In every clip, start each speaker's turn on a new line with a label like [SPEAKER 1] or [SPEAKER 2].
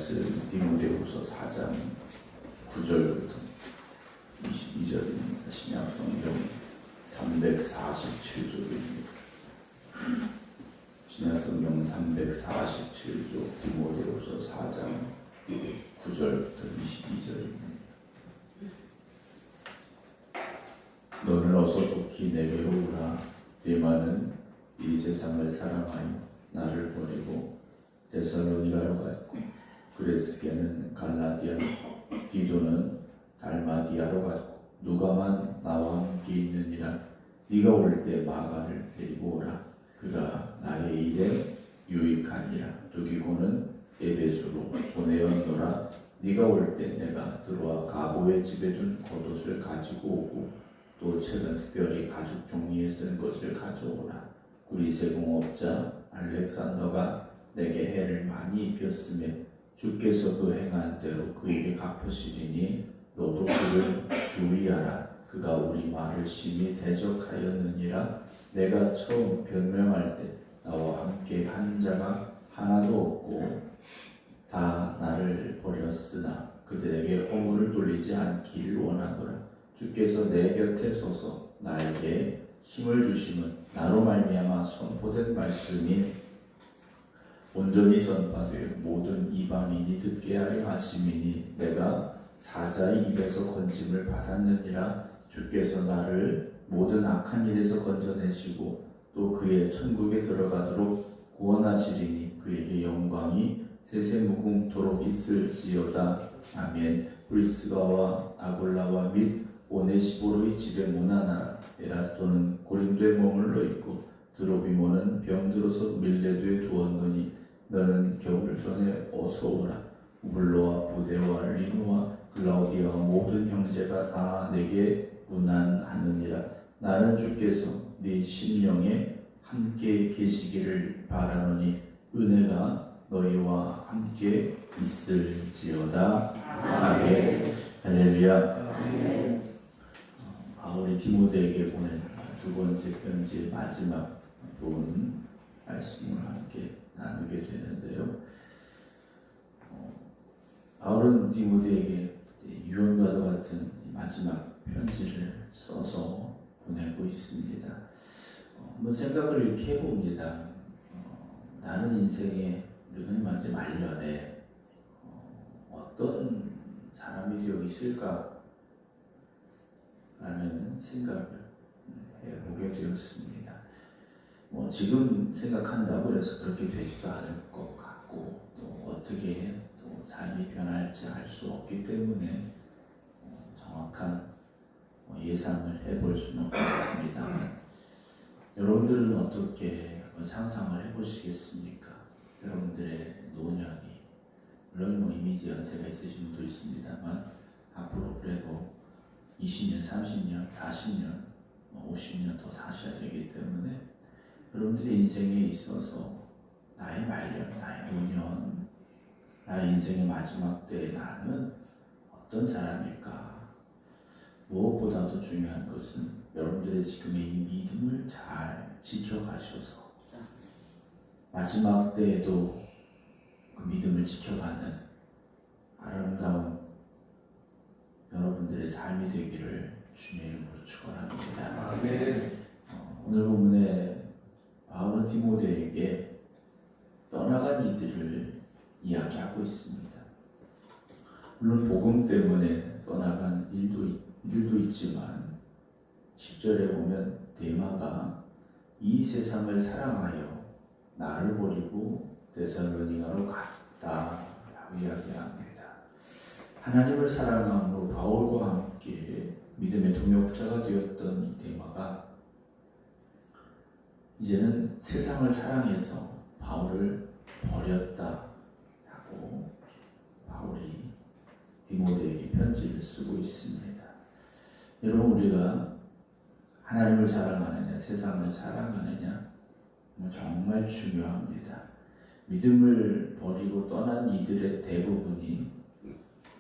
[SPEAKER 1] 말씀 디모데후서 4장 9절부터 22절입니다. 신약성경 347쪽입니다. 신약성경 347쪽 디모데후서 4장 9절부터 22절입니다. 너는 어서 속히 내게로 오라. 데마는 이 세상을 사랑하여 나를 보내고 데살로니가로 갔고, 그레스게는 갈라디아로, 디도는 달마디아로 갔고, 누가만 나와 함께 있느니라. 네가 올 때 마가를 데리고 오라. 그가 나의 일에 유익하니라. 죽이고는 에베소로 보내었노라. 네가 올 때 내가 들어와 가보의 집에 둔 겉옷을 가지고 오고, 또 최근 특별히 가죽 종이에 쓴 것을 가져오라. 구리세 공업자 알렉산더가 내게 해를 많이 입혔으며 주께서 그 행한 대로 그에게 갚으시리니 너도 그를 주의하라. 그가 우리 말을 심히 대적하였느니라. 내가 처음 변명할 때 나와 함께 한 자가 하나도 없고 다 나를 버렸으나 그들에게 허물을 돌리지 않기를 원하노라. 주께서 내 곁에 서서 나에게 힘을 주심은 나로 말미암아 선포된 말씀이 온전히 전파되어 모든 이방인이 듣게 하려 하심이니 내가 사자의 입에서 건짐을 받았느니라. 주께서 나를 모든 악한 일에서 건져내시고 또 그의 천국에 들어가도록 구원하시리니 그에게 영광이 세세무궁토록 있을지어다. 아멘. 브리스가와 아골라와 및 오네시보로의 집에 문안하라. 에라스토는 고린도에 머물러 있고 드로비모는 병들어서 밀레도에 두었느니 너는 겨울 전에 어서 오라. 우블로와 부데와 리노와 글라우디아와 모든 형제가 다 내게 문안하느니라. 나는 주께서 네 심령에 함께 계시기를 바라노니 은혜가 너희와 함께 있을지어다. 아멘. 할렐루야. 바울이 디모데에게 보낸 두 번째 편지의 마지막 본 말씀을 함께 나누게 되는데요. 바울은 디모데에게 유언과도 같은 마지막 편지를 써서 보내고 있습니다. 한번 생각을 이렇게 해봅니다. 나는 인생에 우리는 먼저 말년에 어떤 사람이 되어 있을까? 라는 생각을 해보게 되었습니다. 지금 생각한다고 해서 그렇게 되지도 않을 것 같고 또 어떻게 또 삶이 변할지 알 수 없기 때문에 정확한 예상을 해볼 수는 없습니다. 여러분들은 어떻게 상상을 해보시겠습니까? 여러분들의 노년이 물론 이미 이제 연세가 있으신 분도 있습니다만 앞으로 그래도 20년, 30년, 40년, 50년 더 사셔야 되기 때문에 여러분들의 인생에 있어서 나의 말년, 나의 노년, 나의 인생의 마지막 때에 나는 어떤 사람일까? 무엇보다도 중요한 것은 여러분들의 지금의 이 믿음을 잘 지켜가셔서 마지막 때에도 그 믿음을 지켜가는 아름다운 여러분들의 삶이 되기를 주님의 이름으로 축원합니다.
[SPEAKER 2] 아멘.
[SPEAKER 1] 오늘 본문에 바울은 디모데에게 떠나간 이들을 이야기하고 있습니다. 물론 복음 때문에 떠나간 일들도 있지만 10절에 보면 데마가 이 세상을 사랑하여 나를 버리고 데살로니가로 갔다라고 이야기합니다. 하나님을 사랑함으로 바울과 함께 믿음의 동역자가 되었던 이 데마가 이제는 세상을 사랑해서 바울을 버렸다라고 바울이 디모데에게 편지를 쓰고 있습니다. 여러분, 우리가 하나님을 사랑하느냐 세상을 사랑하느냐 정말 중요합니다. 믿음을 버리고 떠난 이들의 대부분이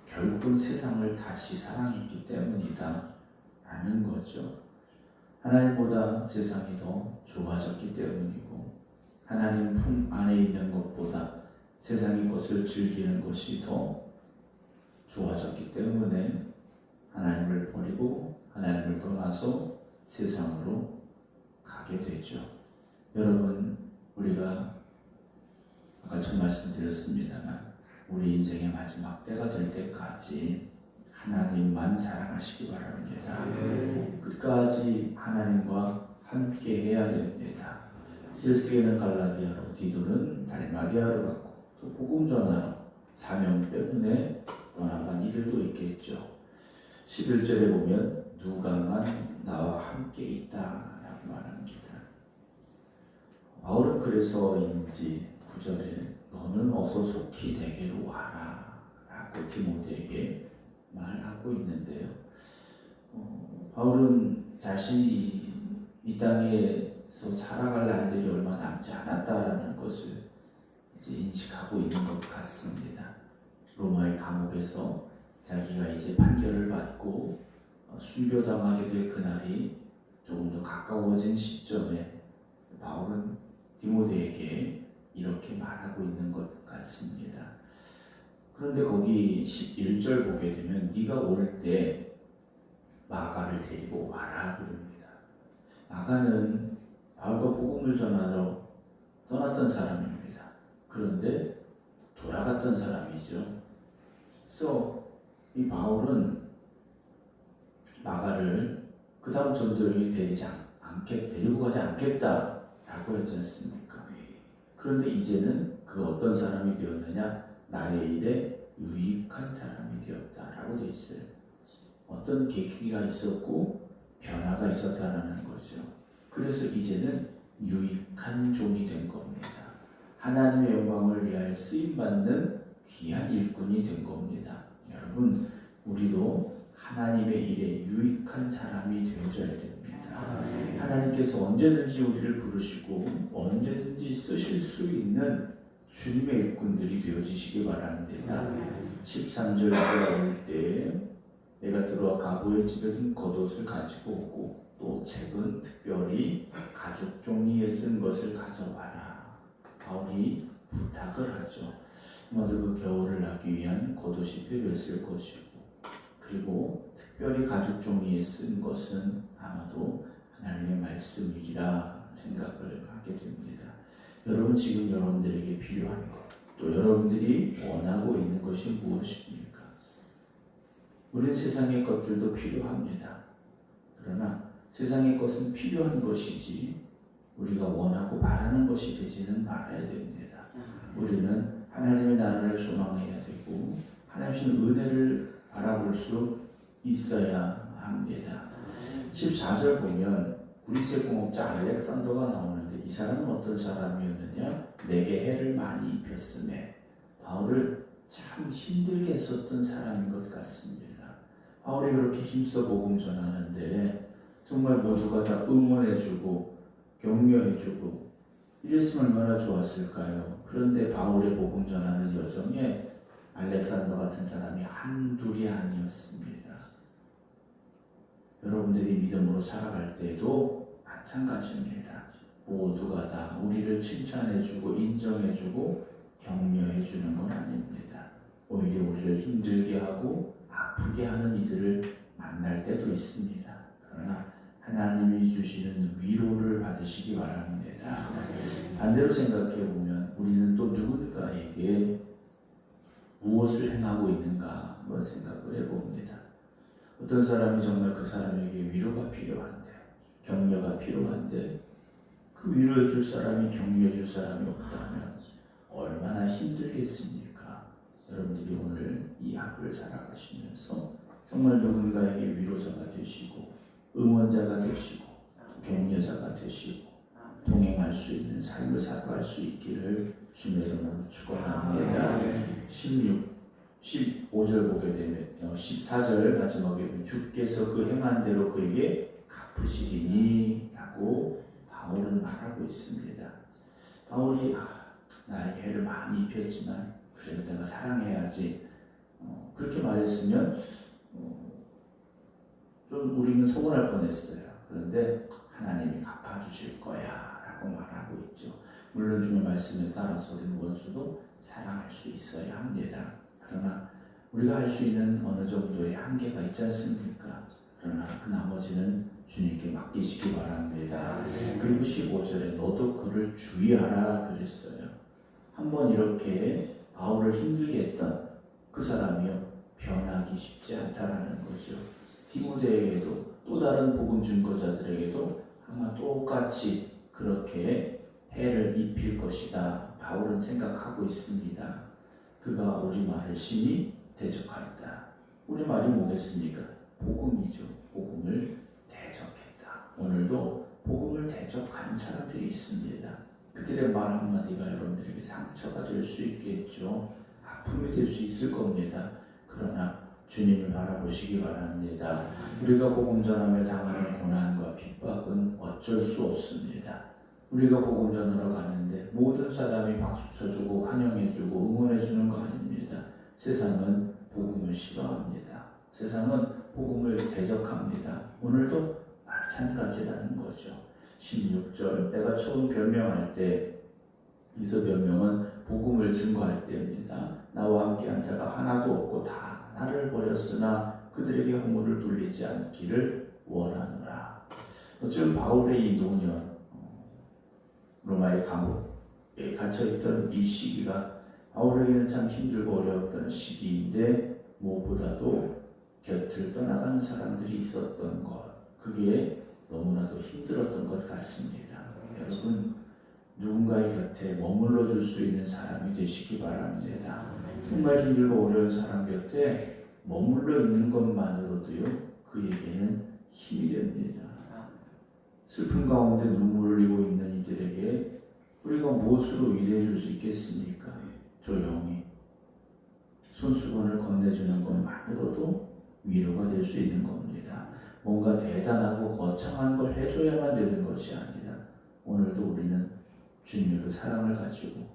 [SPEAKER 1] 결국은 세상을 다시 사랑했기 때문이다 라는 거죠. 하나님보다 세상이 더 좋아졌기 때문이고 하나님 품 안에 있는 것보다 세상의 것을 즐기는 것이 더 좋아졌기 때문에 하나님을 버리고 하나님을 떠나서 세상으로 가게 되죠. 여러분, 우리가 아까 전 말씀드렸습니다만 우리 인생의 마지막 때가 될 때까지 하나님만 사랑하시기 바랍니다. 끝까지 하나님과 함께 해야 됩니다. 일스에는 갈라디아로, 디도는 달마디아로 갔고 또 복음 전하러 사명 때문에 떠나간 이들도 있겠죠. 11절에 보면 누가만 나와 함께 있다 라고 말합니다. 바울은 그래서인지 9절에 너는 어서 속히 내게로 와라 라고 디모데에게 말하고 있는데요. 바울은 자신이 이 땅에서 살아갈 날들이 얼마 남지 않았다라는 것을 이제 인식하고 있는 것 같습니다. 로마의 감옥에서 자기가 이제 판결을 받고 순교당하게 될 그날이 조금 더 가까워진 시점에 바울은 디모데에게 이렇게 말하고 있는 것 같습니다. 그런데 거기 11절 보게 되면 네가 올 때 마가를 데리고 와라 그럽니다. 마가는 바울과 복음을 전하러 떠났던 사람입니다. 그런데 돌아갔던 사람이죠. 그래서 이 바울은 마가를 그 다음 전도여행에 데리고 가지 않겠다라고 했지 않습니까? 그런데 이제는 그 어떤 사람이 되었느냐? 나의 일에 유익한 사람이 되었다라고 되어 있어요. 어떤 계기가 있었고 변화가 있었다라는 거죠. 그래서 이제는 유익한 종이 된 겁니다. 하나님의 영광을 위하여 쓰임받는 귀한 일꾼이 된 겁니다. 여러분, 우리도 하나님의 일에 유익한 사람이 되어줘야 됩니다. 하나님께서 언제든지 우리를 부르시고 언제든지 쓰실 수 있는 주님의 일꾼들이 되어지시기 바랍니다. 13절에 올 때 내가 들어와 가보의 집에 둔 겉옷을 가지고 오고 또 책은 특별히 가죽 종이에 쓴 것을 가져와라. 바울이 부탁을 하죠. 아마도 그 겨울을 나기 위한 겉옷이 필요했을 것이고, 그리고 특별히 가죽 종이에 쓴 것은 아마도 하나님의 말씀이라 생각을 하게 됩니다. 여러분, 지금 여러분들에게 필요한 것, 또 여러분들이 원하고 있는 것이 무엇입니까? 우리는 세상의 것들도 필요합니다. 그러나 세상의 것은 필요한 것이지 우리가 원하고 바라는 것이 되지는 말아야 됩니다. 우리는 하나님의 나라를 소망해야 되고 하나님의 은혜를 바라볼 수 있어야 합니다. 14절 보면 그리스의 공업자 알렉산더가 나오는데 이 사람은 어떤 사람이었느냐? 내게 해를 많이 입혔음에 바울을 참 힘들게 했었던 사람인 것 같습니다. 바울이 그렇게 힘써 복음 전하는데 정말 모두가 다 응원해주고 격려해주고 이랬으면 얼마나 좋았을까요? 그런데 바울의 복음 전하는 여정에 알렉산더 같은 사람이 한둘이 아니었습니다. 여러분들이 믿음으로 살아갈 때에도 마찬가지입니다. 모두가 다 우리를 칭찬해주고 인정해주고 격려해주는 건 아닙니다. 오히려 우리를 힘들게 하고 아프게 하는 이들을 만날 때도 있습니다. 그러나 하나님이 주시는 위로를 받으시기 바랍니다. 반대로 생각해 보면 우리는 또 누군가에게 무엇을 행하고 있는가 한번 생각을 해봅니다. 어떤 사람이 정말 그 사람에게 위로가 필요한데, 격려가 필요한데 그 위로해 줄 사람이, 격려해 줄 사람이 없다면 얼마나 힘들겠습니까? 여러분들이 오늘 이 하루를 살아가시면서 정말 누군가에게 위로자가 되시고 응원자가 되시고 격려자가 되시고 동행할 수 있는 삶을 살아갈 수 있기를 주님의 이름으로 축원합니다. 15절 보게 되면 14절 마지막에 보면 주께서 그 행한 대로 그에게 갚으시리니 라고 바울은 말하고 있습니다. 바울이 나에게 해를 많이 입혔지만 그래도 내가 사랑해야지 그렇게 말했으면 좀 우리는 서운할 뻔했어요. 그런데 하나님이 갚아주실 거야 라고 말하고 있죠. 물론 주의 말씀에 따라서 우리는 원수도 사랑할 수 있어야 합니다. 그러나 우리가 할 수 있는 어느 정도의 한계가 있지 않습니까? 그러나 그 나머지는 주님께 맡기시기 바랍니다. 그리고 15절에 너도 그를 주의하라 그랬어요. 한번 이렇게 바울을 힘들게 했던 그 사람이요, 변하기 쉽지 않다라는 거죠. 디모데에게도 또 다른 복음 증거자들에게도 아마 똑같이 그렇게 해를 입힐 것이다. 바울은 생각하고 있습니다. 그가 우리말을 심히 대적하였다. 우리말이 뭐겠습니까? 복음이죠. 복음을 대적했다. 오늘도 복음을 대적하는 사람들이 있습니다. 그들의 말 한마디가 여러분들에게 상처가 될 수 있겠죠. 아픔이 될 수 있을 겁니다. 그러나 주님을 바라보시기 바랍니다. 우리가 복음 전하며 당하는 고난과 핍박은 어쩔 수 없습니다. 우리가 복음 전하러 가는데 모든 사람이 박수 쳐주고 환영해주고 응원해주는 거 아닙니다. 세상은 복음을 싫어합니다. 세상은 복음을 대적합니다. 오늘도 마찬가지라는 거죠. 16절, 내가 처음 변명할 때, 여기서 변명은 복음을 증거할 때입니다. 나와 함께한 자가 하나도 없고 다 나를 버렸으나 그들에게 허물을 돌리지 않기를 원하노라. 어쩌면 바울의 이 노년, 로마의 감옥에 갇혀있던 이 시기가 바울에게는 참 힘들고 어려웠던 시기인데 무엇보다도 곁을 떠나가는 사람들이 있었던 것, 그게 너무나도 힘들었던 것 같습니다. 여러분, 누군가의 곁에 머물러 줄 수 있는 사람이 되시기 바랍니다. 정말 힘들고 어려운 사람 곁에 머물러 있는 것만으로도요, 그에게는 힘이 됩니다. 슬픔 가운데 눈물을 흘리고 있는 이들에게 우리가 무엇으로 위로해 줄 수 있겠습니까? 조용히 손수건을 건네주는 것만으로도 위로가 될 수 있는 겁니다. 뭔가 대단하고 거창한 걸 해줘야만 되는 것이 아니라 오늘도 우리는 주님의 그 사랑을 가지고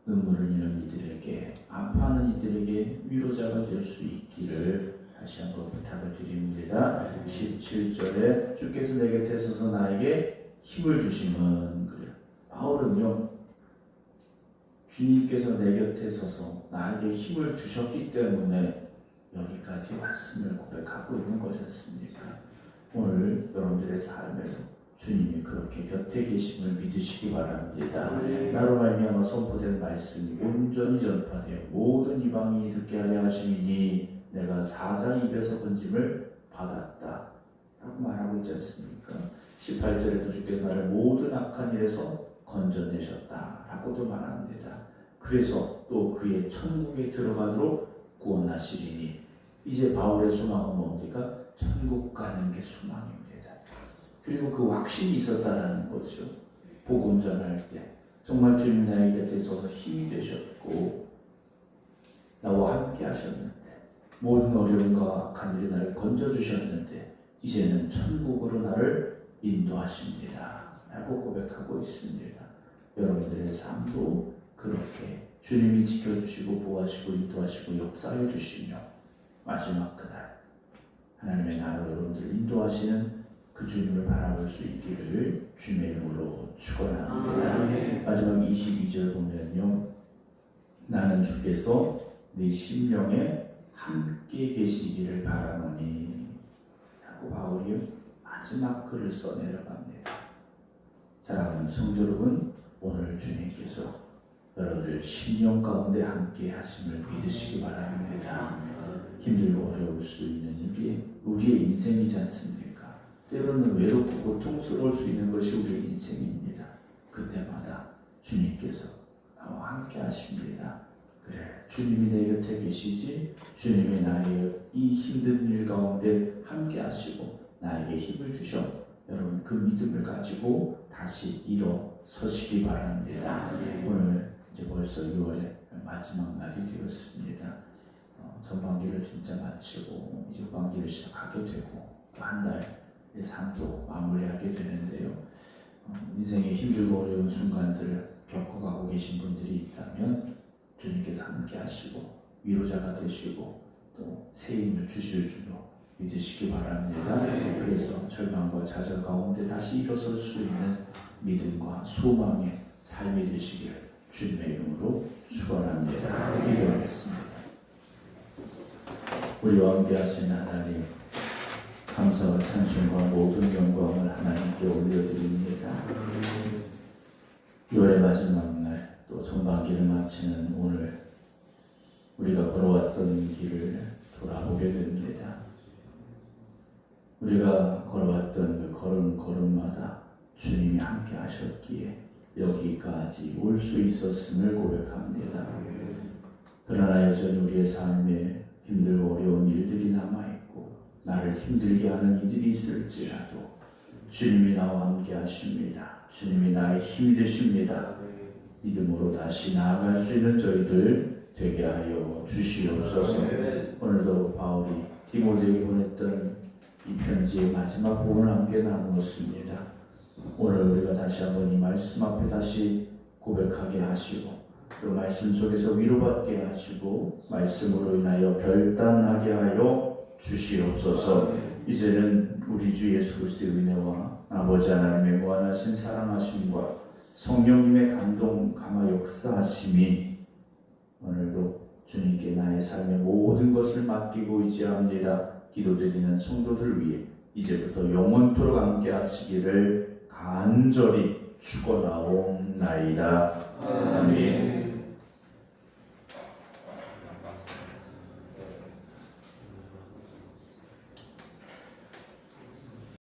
[SPEAKER 1] 눈물을 흘리는 이들에게, 아파하는 이들에게 위로자가 될 수 있기를 다시 한번 부탁을 드립니다. 17절에 주께서 내 곁에 서서 나에게 힘을 주심은, 그래요. 바울은요, 주님께서 내 곁에 서서 나에게 힘을 주셨기 때문에 여기까지 왔음을 고백하고 있는 거지 않습니까? 오늘 여러분들의 삶에도 주님이 그렇게 곁에 계심을 믿으시기 바랍니다. 나로 말미암아 선포된 말씀이 온전히 전파되어 모든 이방인이 듣게 하려 하심이니 내가 사자 입에서 건짐을 받았다 라고 말하고 있지 않습니까? 18절에도 주께서 나를 모든 악한 일에서 건져내셨다 라고도 말합니다. 그래서 또 그의 천국에 들어가도록 구원하시리니, 이제 바울의 소망은 뭡니까? 천국 가는 게 소망입니다. 그리고 그 확신이 있었다라는 거죠. 복음 전할 때 정말 주님 나의 곁에 있어서 힘이 되셨고 나와 함께 하셨는데, 모든 어려움과 악한 일이 나를 건져주셨는데 이제는 천국으로 나를 인도하십니다 라고 고백하고 있습니다. 여러분들의 삶도 그렇게 주님이 지켜주시고 보호하시고 인도하시고 역사해 주시며 마지막 그날 하나님의 나라로 여러분들을 인도하시는 그 주님을 바라볼 수 있기를 주님의 이름으로 축원합니다. 마지막 22절 보면요, 나는 주께서 네 심령에 함께 계시기를 바라노니 라고 바울이 마지막 글을 써내려갑니다. 사랑하는 성도 여러분, 오늘 주님께서 여러분들 심령 가운데 함께 하심을 믿으시기 바랍니다. 힘들고 어려울 수 있는 우리의 인생이지 않습니까? 때로는 외롭고 고통스러울 수 있는 것이 우리의 인생입니다. 그때마다 주님께서 나와 함께 하십니다. 그래, 주님이 내 곁에 계시지, 주님이 나의 이 힘든 일 가운데 함께 하시고 나에게 힘을 주셔. 여러분, 그 믿음을 가지고 다시 일어서시기 바랍니다. 오늘 이제 벌써 6월의 마지막 날이 되었습니다. 전반기를 진짜 마치고 이제 후반기를 시작하게 되고 또 한 달의 삶도 마무리하게 되는데요. 인생의 힘들고 어려운 순간들을 겪어가고 계신 분들이 있다면 주님께서 함께 하시고 위로자가 되시고 또 새 힘을 주실 줄로 믿으시기 바랍니다. 그래서 절망과 좌절 가운데 다시 일어설 수 있는 믿음과 소망의 삶이 되시기를 주님의 이름으로 축원합니다. 우리와 함께 하신 하나님, 감사와 찬송과 모든 영광을 하나님께 올려드립니다. 6월의 마지막 날, 또 전반기를 마치는 오늘 우리가 걸어왔던 길을 돌아보게 됩니다. 우리가 걸어왔던 그 걸음걸음마다 주님이 함께 하셨기에 여기까지 올 수 있었음을 고백합니다. 그러나 여전히 우리의 삶에 힘들고 어려운 일들이 남아있고 나를 힘들게 하는 이들이 있을지라도 주님이 나와 함께 하십니다. 주님이 나의 힘이 되십니다. 믿음으로 다시 나아갈 수 있는 저희들 되게 하여 주시옵소서. 오늘도 바울이 디모데에게 보냈던 이 편지의 마지막 부분을 함께 나누었습니다. 오늘 우리가 다시 한번 이 말씀 앞에 다시 고백하게 하시고 또 말씀 속에서 위로받게 하시고 말씀으로 인하여 결단하게 하여 주시옵소서. 이제는 우리 주 예수 그리스도의 은혜와 아버지 하나님의 무한하신 사랑하심과 성령님의 감동 감화 역사하심이 오늘도 주님께 나의 삶의 모든 것을 맡기고 의지합니다. 기도드리는 성도들 위해 이제부터 영원토록 함께 하시기를 간절히 축원하옵나이다. 아멘.